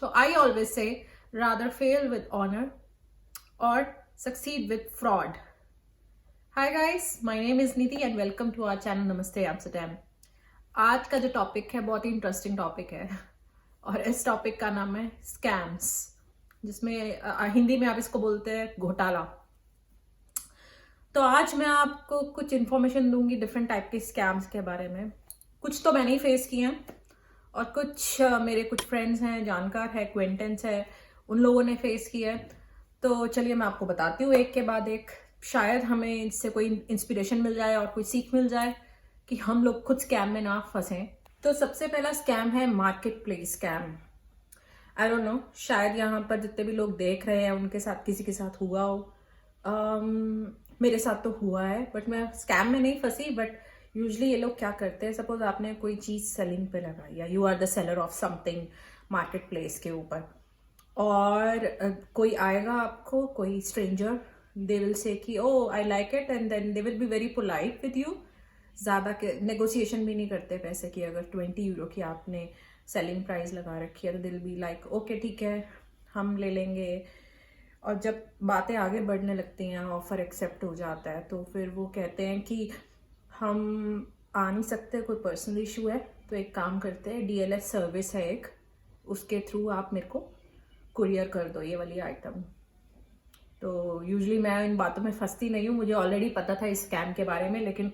So I always say rather fail with honor or succeed with fraud. Hi guys, my name is Niti and welcome to our channel Namaste Channel. आज का जो topic है बहुत ही interesting topic है और इस topic का नाम है स्कैम्स, जिसमें हिंदी में आप इसको बोलते हैं घोटाला। तो आज मैं आपको कुछ इन्फॉर्मेशन दूंगी डिफरेंट टाइप के स्कैम्स के बारे में। कुछ तो मैंने ही फेस किए हैं और कुछ मेरे कुछ फ्रेंड्स हैं, जानकार है, एक्वेंटेंस है, उन लोगों ने फेस किया है। तो चलिए मैं आपको बताती हूँ एक के बाद एक, शायद हमें इससे कोई इंस्पिरेशन मिल जाए और कोई सीख मिल जाए कि हम लोग खुद स्कैम में ना फंसें। तो सबसे पहला स्कैम है market place scam. I don't know, शायद यहाँ पर जितने भी लोग देख रहे हैं उनके साथ किसी के साथ हुआ हो। मेरे साथ तो हुआ है, बट मैं स्कैम में नहीं फंसी। बट यूजली ये लोग क्या करते हैं, सपोज आपने कोई चीज सेलिंग पे लगाई या you are the seller of something market place के ऊपर, और कोई आएगा आपको, कोई स्ट्रेंजर, दे विल से कि oh I like it, and then they will be very polite with you. ज़्यादा के नेगोशिएशन भी नहीं करते पैसे की। अगर 20 यूरो की आपने सेलिंग प्राइस लगा रखी है तो दिल बी लाइक ओके ठीक है हम ले लेंगे। और जब बातें आगे बढ़ने लगती हैं, ऑफर एक्सेप्ट हो जाता है, तो फिर वो कहते हैं कि हम आ नहीं सकते, कोई पर्सनल इशू है, तो एक काम करते हैं, डीएलएस सर्विस है एक, उसके थ्रू आप मेरे को कुरियर कर दो ये वाली आइटम। तो यूजुअली मैं इन बातों में फंसती नहीं हूँ, मुझे ऑलरेडी पता था इस स्कैम के बारे में, लेकिन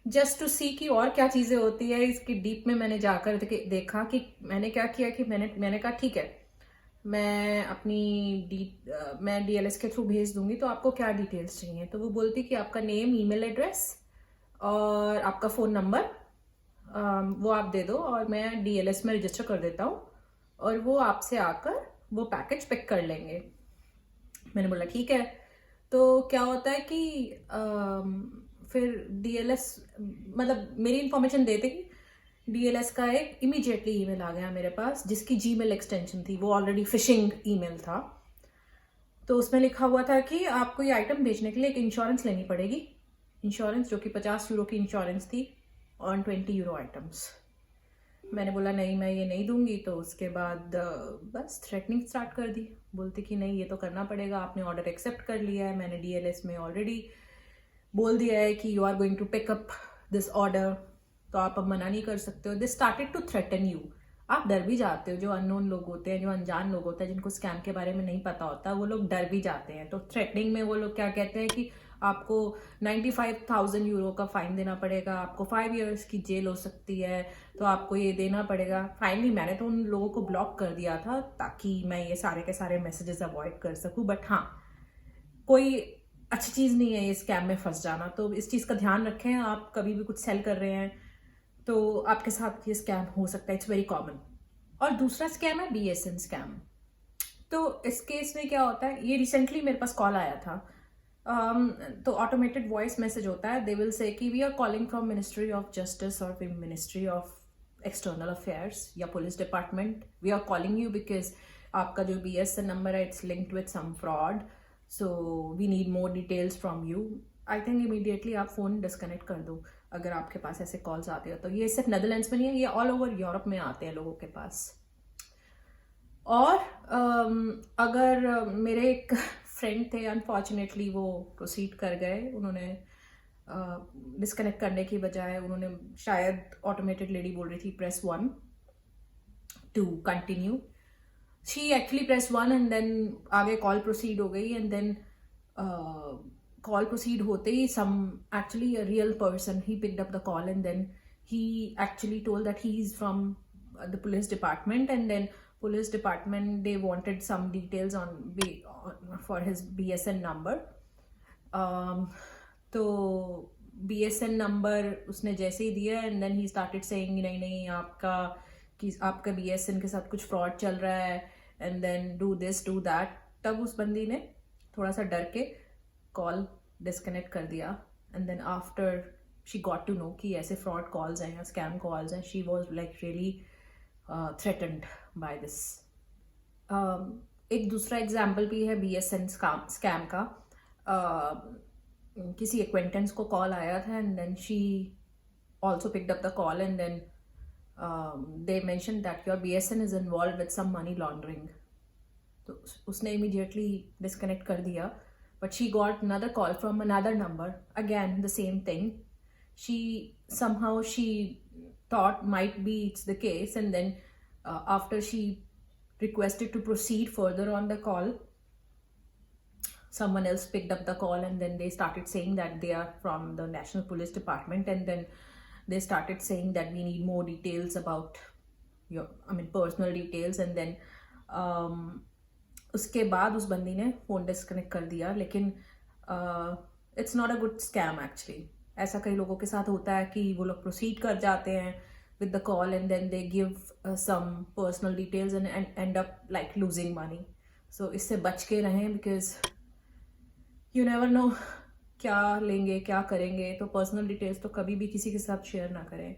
जस्ट टू सी कि और क्या चीज़ें होती है इसकी डीप में मैंने जाकर देखा कि मैंने क्या किया कि मैंने कहा ठीक है मैं मैं डीएलएस के थ्रू भेज दूंगी, तो आपको क्या डिटेल्स चाहिए। तो वो बोलती कि आपका नेम, ईमेल एड्रेस और आपका फ़ोन नंबर, वो आप दे दो और मैं डीएलएस में रजिस्टर कर देता हूँ और वो आपसे आकर वो पैकेज पिक कर लेंगे। मैंने बोला ठीक है। तो क्या होता है कि फिर डीएलएस, मतलब मेरी इन्फॉर्मेशन देते कि डीएलएस का एक इमीडिएटली ईमेल आ गया मेरे पास, जिसकी जीमेल एक्सटेंशन थी, वो ऑलरेडी फिशिंग ईमेल था। तो उसमें लिखा हुआ था कि आपको ये आइटम बेचने के लिए एक इंश्योरेंस लेनी पड़ेगी, इंश्योरेंस जो कि 50 यूरो की इंश्योरेंस थी ऑन 20 यूरो आइटम्स। मैंने बोला नहीं मैं ये नहीं दूंगी। तो उसके बाद बस थ्रेटनिंग स्टार्ट कर दी, बोलती कि नहीं ये तो करना पड़ेगा, आपने ऑर्डर एक्सेप्ट कर लिया है, मैंने डीएलएस में ऑलरेडी बोल दिया है कि you are going to pick up this order, तो आप अब मना नहीं कर सकते हो। They started to threaten you. आप डर भी जाते हो, जो अननोन लोग होते हैं, जो अनजान लोग होते हैं, जिनको स्कैम के बारे में नहीं पता होता, वो लोग डर भी जाते हैं। तो थ्रेटनिंग में वो लोग क्या कहते हैं कि आपको 95,000 यूरो का फाइन देना पड़ेगा, आपको 5 इयर्स की जेल हो सकती है, तो आपको ये देना पड़ेगा। फाइनली मैंने तो उन लोगों को ब्लॉक कर दिया था ताकि मैं ये सारे के सारे मैसेजेस अवॉइड कर सकूं। बट हाँ, कोई अच्छी चीज़ नहीं है ये स्कैम में फंस जाना, तो इस चीज़ का ध्यान रखें। आप कभी भी कुछ सेल कर रहे हैं तो आपके साथ ये स्कैम हो सकता है, इट्स वेरी कॉमन। और दूसरा स्कैम है बीएसएन स्कैम। तो इस केस में क्या होता है, ये रिसेंटली मेरे पास कॉल आया था। तो ऑटोमेटेड वॉइस मैसेज होता है, दे विल से कि we are calling from ministry of justice और मिनिस्ट्री ऑफ एक्सटर्नल अफेयर्स या police department, we are calling you because आपका जो बीएसएन नंबर है it's linked with some fraud, so we need more details from you. I think immediately आप phone disconnect कर दो अगर आपके पास ऐसे कॉल्स आते हो। तो ये सिर्फ नेदरलैंड्स में नहीं है, ये ऑल ओवर यूरोप में आते हैं लोगों के पास। और अगर मेरे एक फ्रेंड थे, अनफॉर्चुनेटली वो प्रोसीड कर गए, उन्होंने डिस्कनेक्ट करने की बजाय उन्होंने, शायद ऑटोमेटेड लेडी बोल रही थी press 1 to continue, she actually press 1 and then आगे कॉल प्रोसीड हो गई। एंड देन कॉल प्रोसीड होते ही some actually a real person, he picked up the call and then he actually told that he is from the police department, and then police department they wanted some details for his BSN number. तो BSN number उसने जैसे ही दिया and then he started saying नहीं नहीं आपका BSN के साथ कुछ फ्रॉड चल रहा है, and then do this do that. तब उस बंदी ने थोड़ा सा डर के कॉल डिस्कनेक्ट कर दिया। And then after she got to know कि ऐसे फ्रॉड कॉल्स हैं या स्कैम कॉल्स हैं, she was like really threatened by this. एक दूसरा एग्जाम्पल भी है BSN स्कैम का। किसी एक्वेंटेंस को कॉल आया था and then she also picked up the call and then they mentioned that your BSN is involved with some money laundering. तो उसने immediately disconnect कर दिया. But she got another call from another number. Again, the same thing. She thought might be it's the case, and then after she requested to proceed further on the call, someone else picked up the call, and then they started saying that they are from the National Police Department, and then they started saying that we need more details about your, personal details, and then उसके बाद उस बंदी ने phone disconnect कर दिया. लेकिन it's not a good scam actually. ऐसा कई लोगों के साथ होता है कि वो लोग प्रोसीड कर जाते हैं with the call, and then they give some personal details and end up like losing money. So इससे बच के रहें, because you never know क्या लेंगे क्या करेंगे. तो पर्सनल डिटेल्स तो कभी भी किसी के साथ शेयर ना करें.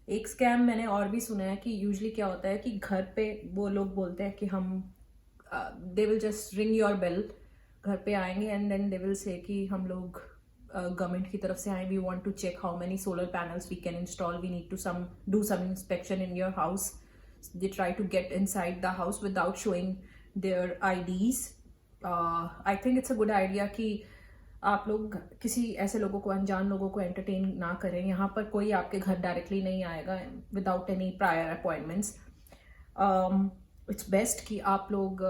एक स्कैम मैंने और भी सुना है कि यूजुअली क्या होता है कि घर पे वो लोग बोलते हैं कि हम they will just ring your bell, घर पे आएंगे, and then they will say कि हम लोग गवर्नमेंट की तरफ से आए, we want to check how many solar panels we can install, we need to do some inspection in your house. They try to get inside the house without showing their IDs. I think it's a good idea कि आप लोग किसी ऐसे लोगों को, अनजान लोगों को एंटरटेन ना करें. यहाँ पर कोई आपके घर डायरेक्टली नहीं आएगा without any prior appointments. It's best कि आप लोग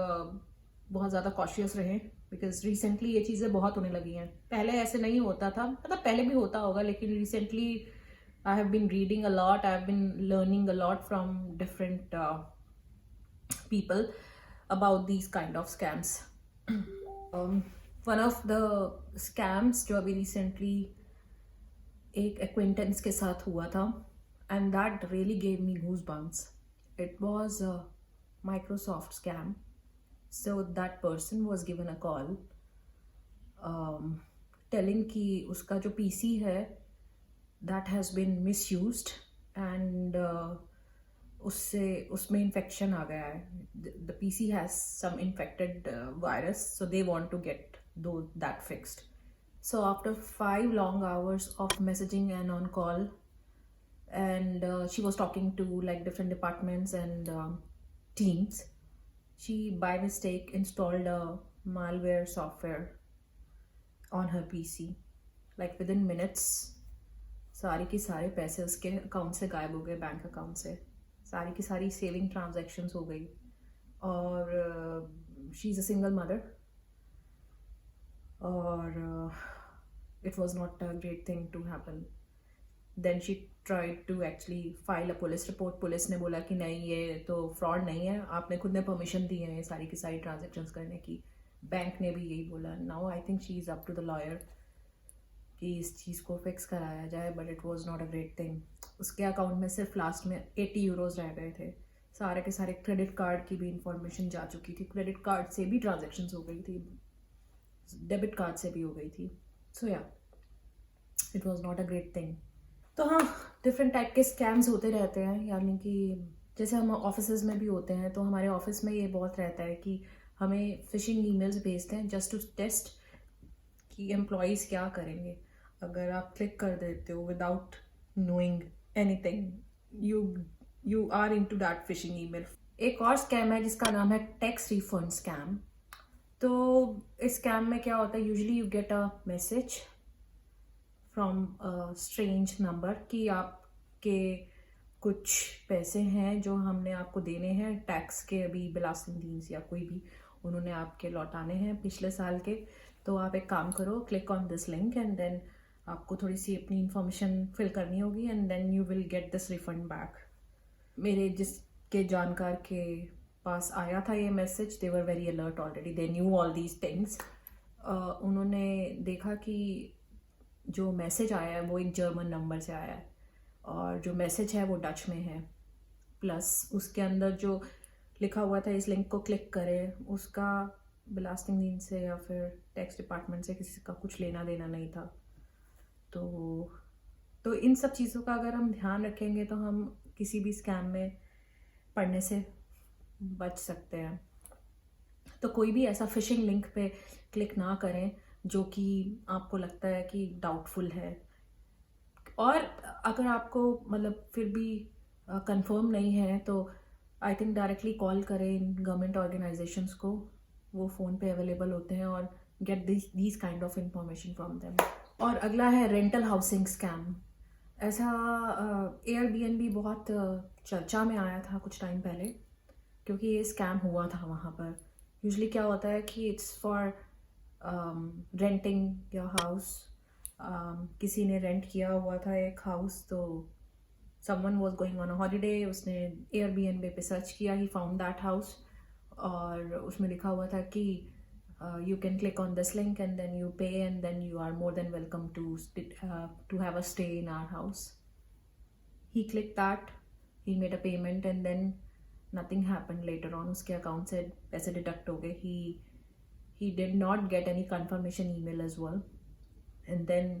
बहुत ज़्यादा कॉशियस रहें, बिकॉज रिसेंटली ये चीज़ें बहुत होने लगी हैं. पहले ऐसे नहीं होता था, मतलब पहले भी होता होगा, लेकिन recently I have been reading a lot, I have been learning a lot from different people about these kind of scams. One of the scams जो अभी रिसेंटली एक एक्वेंटेंस के साथ हुआ था, and that really gave me goose bumps. It was a Microsoft scam. So that person was given a call telling कि उसका जो PC है that has been misused, and उसमें infection आ गया है. The PC has some infected virus, so they want to get that fixed. So after 5 long hours of messaging and on call, and she was talking to like different departments and teams, she by mistake installed a malware software on her PC. Like within minutes सारी की सारे पैसे उसके account से गायब हो गए, bank account से. सारी की सारी सेविंग ट्रांजैक्शंस हो गई. और she is a single mother, और it was not a great thing to happen. Then she tried to actually file a police report. Police ने बोला कि नहीं, ये तो फ्रॉड नहीं है, आपने खुद ने परमिशन दी है ये सारी की सारी ट्रांजेक्शन्स करने की. बैंक ने भी यही बोला. Now I think she is up to the lawyer कि इस चीज़ को फिक्स कराया जाए, but it was not a great thing. उसके अकाउंट में सिर्फ लास्ट में 80 यूरोज रह गए थे. सारे के सारे क्रेडिट कार्ड की भी इंफॉर्मेशन जा चुकी थी, क्रेडिट कार्ड से भी ट्रांजेक्शन्स हो गई थी, डेबिट कार्ड से भी हो गई थी. सो या, it was not a great thing. तो हाँ, डिफरेंट टाइप के स्कैम्स होते रहते हैं. यानी कि जैसे हम ऑफिस में भी होते हैं, तो हमारे ऑफिस में ये बहुत रहता है कि हमें फिशिंग ईमेल्स भेजते हैं जस्ट टू टेस्ट कि एम्प्लॉयज़ क्या करेंगे. अगर आप क्लिक कर देते हो without knowing anything, you are into that phishing email. एक और स्कैम है जिसका नाम है टैक्स रिफंड स्कैम. तो इस स्कैम में क्या होता है, usually you get a message from strange number कि आपके कुछ पैसे हैं जो हमने आपको देने हैं टैक्स के, अभी बिलासपुर दीन्स या कोई भी, उन्होंने आपके लौटाने हैं पिछले साल के. तो आप एक काम करो, click on this link, and then आपको थोड़ी सी अपनी इंफॉर्मेशन फिल करनी होगी, and then you will get this refund back. मेरे जिसके जानकार के पास आया था ये message, they were very alert already, they knew all these things. उन्होंने देखा कि जो मैसेज आया है वो एक जर्मन नंबर से आया है, और जो मैसेज है वो डच में है. प्लस उसके अंदर जो लिखा हुआ था इस लिंक को क्लिक करें, उसका बिलासपुर दिन से या फिर टैक्स डिपार्टमेंट से किसी का कुछ लेना देना नहीं था. तो इन सब चीज़ों का अगर हम ध्यान रखेंगे तो हम किसी भी स्कैम में पड़ने से बच सकते हैं. तो कोई भी ऐसा फिशिंग लिंक पे क्लिक ना करें जो कि आपको लगता है कि डाउटफुल है. और अगर आपको मतलब फिर भी कंफर्म नहीं है तो आई थिंक डायरेक्टली कॉल करें इन गवर्नमेंट ऑर्गेनाइजेशंस को, वो फ़ोन पे अवेलेबल होते हैं, और get this kind of information from them. और अगला है रेंटल हाउसिंग स्कैम। ऐसा एयरबीएनबी बहुत चर्चा में आया था कुछ टाइम पहले, क्योंकि ये स्कैम हुआ था वहाँ पर। यूजुअली क्या होता है कि it's for renting your house. किसी ने रेंट किया हुआ था एक हाउस, तो someone was going on a holiday, उसने एयरबीएनबी पे सर्च किया, he found that house, और उसमें लिखा हुआ था कि you can click on this link and then you pay and then you are more than welcome to have a stay in our house. He clicked that, he made a payment and then nothing happened later on. उसके account से पैसे deduct हो गए. He did not get any confirmation email as well, and then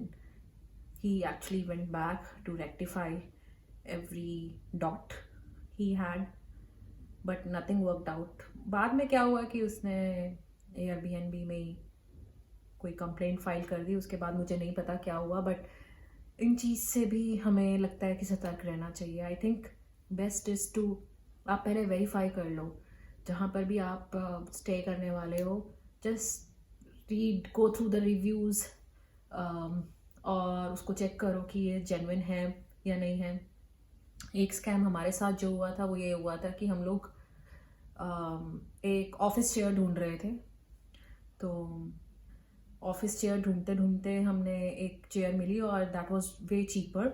he actually went back to rectify every dot he had, but nothing worked out. बाद में क्या हुआ कि उसने एयरबीएनबी में ही कोई कंप्लेंट फाइल कर दी, उसके बाद मुझे नहीं पता क्या हुआ, बट इन चीज़ से भी हमें लगता है कि सतर्क रहना चाहिए. I think best is to, आप पहले वेरीफाई कर लो जहाँ पर भी आप स्टे करने वाले हो. Just read, go through the reviews, और उसको चेक करो कि ये जेन्युइन है या नहीं है. एक स्कैम हमारे साथ जो हुआ था वो ये हुआ था कि हम लोग एक ऑफिस चेयर ढूंढ रहे थे. तो ऑफिस चेयर ढूंढते ढूंढते हमने एक चेयर मिली और दैट वाज वे चीपर,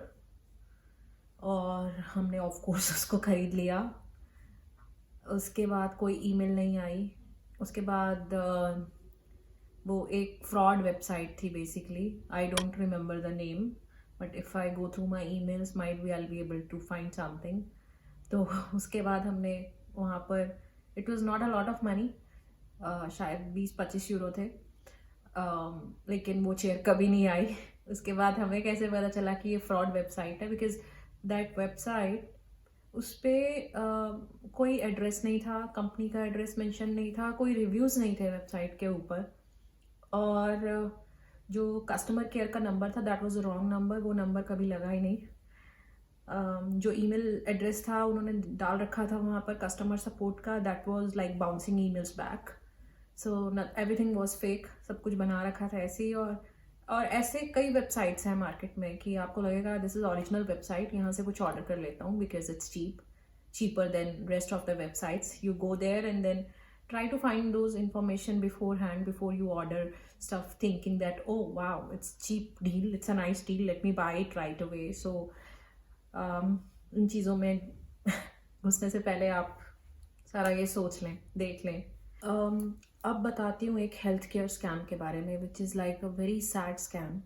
और हमने ऑफ कोर्स उसको ख़रीद लिया. उसके बाद कोई ईमेल नहीं आई. उसके बाद वो एक फ्रॉड वेबसाइट थी basically. I don't remember the name, but if I go through my emails might be I'll be able to find something. तो उसके बाद हमने वहाँ पर, it was not a lot of money, शायद 20-25 यूरो थे, लेकिन वो चेयर कभी नहीं आई. उसके बाद हमें कैसे पता चला कि ये फ्रॉड वेबसाइट है, बिकॉज दैट वेबसाइट, उस पर कोई एड्रेस नहीं था, कंपनी का एड्रेस मेंशन नहीं था, कोई रिव्यूज़ नहीं थे वेबसाइट के ऊपर, और जो कस्टमर केयर का नंबर था दैट वाज रॉन्ग नंबर, वो नंबर कभी लगा ही नहीं. जो ईमेल एड्रेस था उन्होंने डाल रखा था वहाँ पर कस्टमर सपोर्ट का, that was like bouncing emails back. So everything was fake, सब कुछ बना रखा था ऐसे ही. और ऐसे कई वेबसाइट्स हैं मार्केट में कि आपको लगेगा दिस इज़ ओरिजिनल वेबसाइट, यहाँ से कुछ ऑर्डर कर लेता हूँ because it's cheaper than rest of the websites. You go there and then try to find those information beforehand before you order stuff, thinking that, oh wow, it's cheap deal, it's a nice deal, let me buy it right away. So इन चीज़ों में घुसने से पहले आप सारा ये सोच लें, देख लें. अब बताती हूँ एक हेल्थ केयर स्कैम के बारे में, which is like a very sad scam.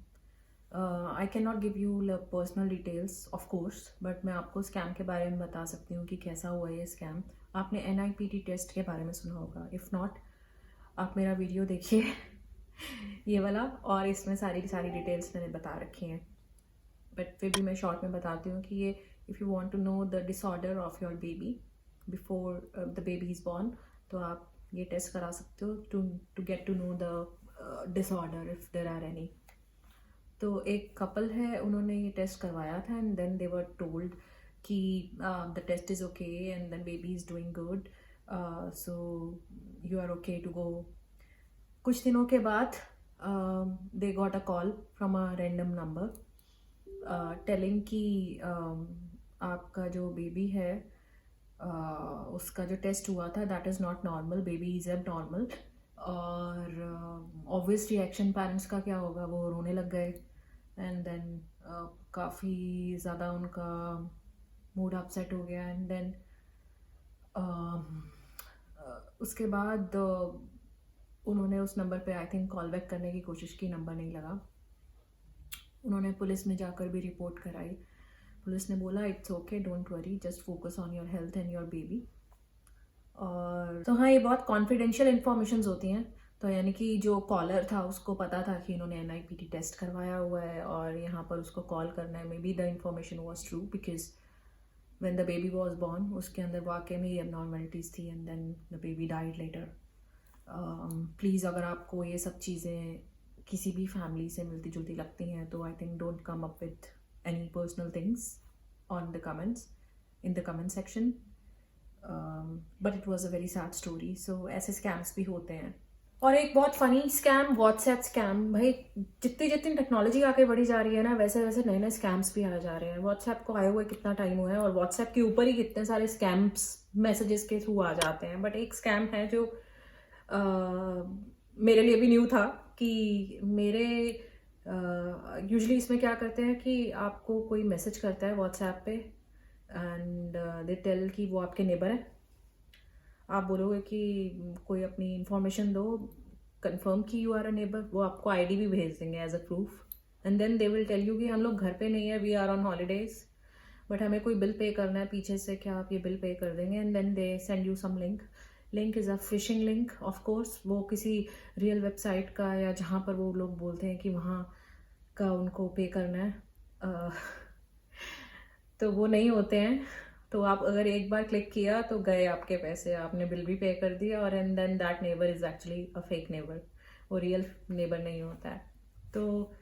I can not give you personal details of course, but मैं आपको स्कैम के बारे में बता सकती हूँ कि कैसा हुआ ये स्कैम. आपने NIPT टेस्ट के बारे में सुना होगा, इफ़ नॉट आप मेरा वीडियो देखिए ये वाला, और इसमें सारी डिटेल्स मैंने बता रखी हैं. बट फिर भी मैं शॉर्ट में बताती हूँ कि ये, if you want to know the disorder of your baby before the baby is born, तो आप ये टेस्ट करा सकते हो to get to know the disorder if there are any. तो एक कपल है, उन्होंने ये टेस्ट करवाया था and then they were told कि the test is okay and then baby is doing good, so you are okay to go. कुछ दिनों के बाद they got a call from a random number telling कि आपका जो बेबी है उसका जो टेस्ट हुआ था that is not normal, baby is एब नॉर्मल. और ऑब्वियस रिएक्शन पेरेंट्स का क्या होगा, वो रोने लग गए. एंड देन काफ़ी ज़्यादा उनका मूड अपसेट हो गया. एंड देन उसके बाद उन्होंने उस नंबर पे आई थिंक कॉल बैक करने की कोशिश की, नंबर नहीं लगा. उन्होंने पुलिस में जाकर भी रिपोर्ट कराई. पुलिस ने बोला it's okay, don't worry, just focus on your health and your baby. और तो हाँ, ये बहुत कॉन्फिडेंशियल इन्फॉर्मेशंस होती हैं. तो यानी कि जो कॉलर था उसको पता था कि इन्होंने NIPT टेस्ट करवाया हुआ है और यहाँ पर उसको कॉल करना है. Maybe the information was true because when the baby was born उसके अंदर वाकई में ये एबनॉर्मलिटीज़ थी and then the baby died later. Please अगर आपको ये सब चीज़ें किसी भी फैमिली से मिलती जुलती लगती हैं तो I think don't come up with any personal things on the comments. in the comment section. But it was a very sad story. So ऐसे scams भी होते हैं. और एक बहुत फनी स्कैम, व्हाट्सएप स्कैम. भाई जितनी जितनी टेक्नोलॉजी आगे बढ़ी जा रही है ना, वैसे वैसे नए नए स्कैम्स भी आ जा रहे हैं. व्हाट्सएप को आए हुए कितना टाइम हुआ है, और व्हाट्सएप के ऊपर ही कितने सारे स्कैम्स मैसेजेस के थ्रू आ जाते हैं. बट एक स्कैम है जो मेरे लिए भी न्यू था, कि मेरे यूजुअली इसमें क्या करते हैं कि आपको कोई मैसेज करता है व्हाट्सएप पे, एंड दे टेल कि वो आपके नेबर है. आप बोलोगे कि कोई अपनी इंफॉर्मेशन दो, कंफर्म कि यू आर अ नेबर. वो आपको आईडी भी भेज देंगे as a proof, and then they will tell you कि हम लोग घर पे नहीं है, we are on holidays, but हमें कोई बिल पे करना है पीछे से, क्या आप ये बिल पे कर देंगे. And then they send you some link is a phishing link. Of course वो किसी रियल वेबसाइट का, या जहाँ पर वो लोग बोलते हैं कि वहाँ का उनको पे करना है, तो वो नहीं होते हैं. तो आप अगर एक बार क्लिक किया तो गए आपके पैसे, आपने बिल भी पे कर दिया, और and then that neighbour is actually a fake neighbour. वो रियल नेबर नहीं होता है. तो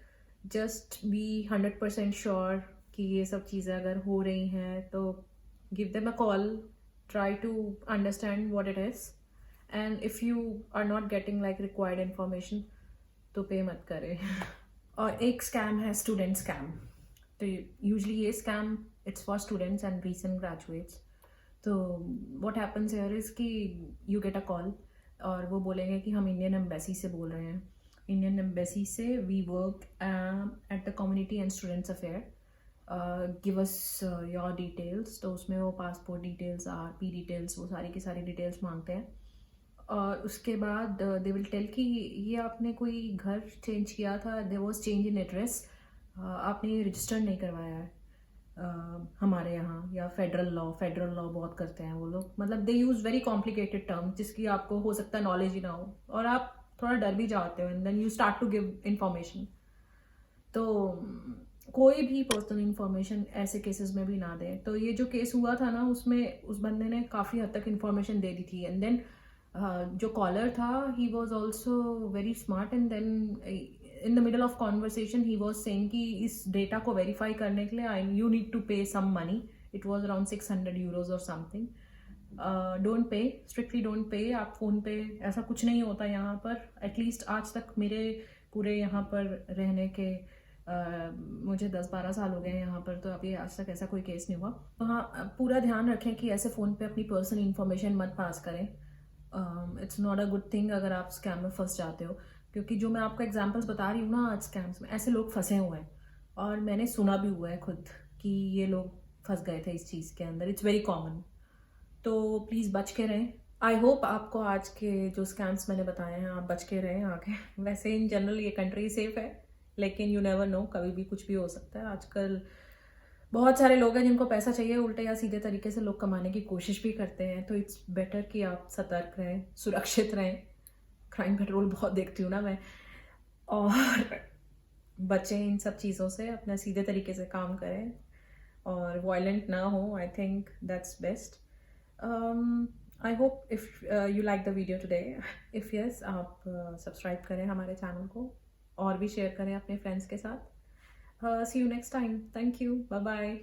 जस्ट बी 100% श्योर कि ये सब चीज़ें अगर हो रही हैं तो give them a call, try to understand what it is, and if you are not getting like required information तो पे मत करें. और एक स्कैम है स्टूडेंट स्कैम. तो यूजली ये scam it's for students and recent graduates. तो what happens here is कि यू गेट अ कॉल, और वो बोलेंगे कि हम इंडियन एम्बेसी से बोल रहे हैं. इंडियन एम्बेसी से we work at the community and students affair, give us your details. तो उसमें वो पासपोर्ट डिटेल्स, RP डिटेल्स, वो सारी की सारी डिटेल्स मांगते हैं. और उसके बाद दे विल टेल कि ये आपने कोई घर चेंज किया था, there was change in address, आपने ये रजिस्टर नहीं करवाया है हमारे यहाँ, या फेडरल लॉ बहुत करते हैं वो लोग. मतलब दे यूज़ वेरी कॉम्प्लिकेटेड टर्म जिसकी आपको हो सकता है नॉलेज ही ना हो, और आप थोड़ा डर भी जाते हो, and then you start to give information. तो कोई भी पर्सनल इन्फॉर्मेशन ऐसे केसेस में भी ना दें. तो ये जो केस हुआ था ना, उसमें उस बंदे ने काफ़ी हद तक इन्फॉर्मेशन दे दी थी, एंड देन जो कॉलर था he was also very smart, and then in the middle of conversation he was saying कि इस डेटा को वेरीफाई करने के लिए you need to pay some money. It was around 600 euros or something. Don't pay, strictly don't pay. आप phone पे, ऐसा कुछ नहीं होता यहाँ पर. एटलीस्ट आज तक मेरे पूरे यहाँ पर रहने के मुझे 10-12 साल हो गए यहाँ पर, तो अभी आज तक ऐसा कोई केस नहीं हुआ. तो हाँ, पूरा ध्यान रखें कि ऐसे फ़ोन पे अपनी पर्सनल इन्फॉर्मेशन मत पास करें. It's not a good thing अगर आप स्कैम में फंस जाते हो, क्योंकि जो मैं आपको एग्जांपल्स बता रही हूँ ना आज स्कैम्स में, ऐसे लोग फंसे हुए हैं, और मैंने सुना भी हुआ है खुद कि ये लोग फंस गए थे इस चीज़ के अंदर. It's very common. तो प्लीज़ बच के रहें. आई होप आपको आज के जो स्कैम्स मैंने बताए हैं आप बच के रहें आगे. वैसे इन जनरल ये कंट्री सेफ है, लेकिन यू नेवर नो, कभी भी कुछ भी हो सकता है. आजकल बहुत सारे लोग हैं जिनको पैसा चाहिए, उल्टे या सीधे तरीके से लोग कमाने की कोशिश भी करते हैं. तो इट्स बेटर कि आप सतर्क रहें, सुरक्षित रहें. क्राइम पेट्रोल बहुत देखती हूँ ना मैं, और बचें इन सब चीज़ों से, अपना सीधे तरीके से काम करें और वायलेंट ना हो. I think that's best. I hope if you like the video today. If yes, आप सब्सक्राइब करें हमारे चैनल को, और भी शेयर करें अपने फ्रेंड्स के साथ. See you next time. Thank you. Bye bye.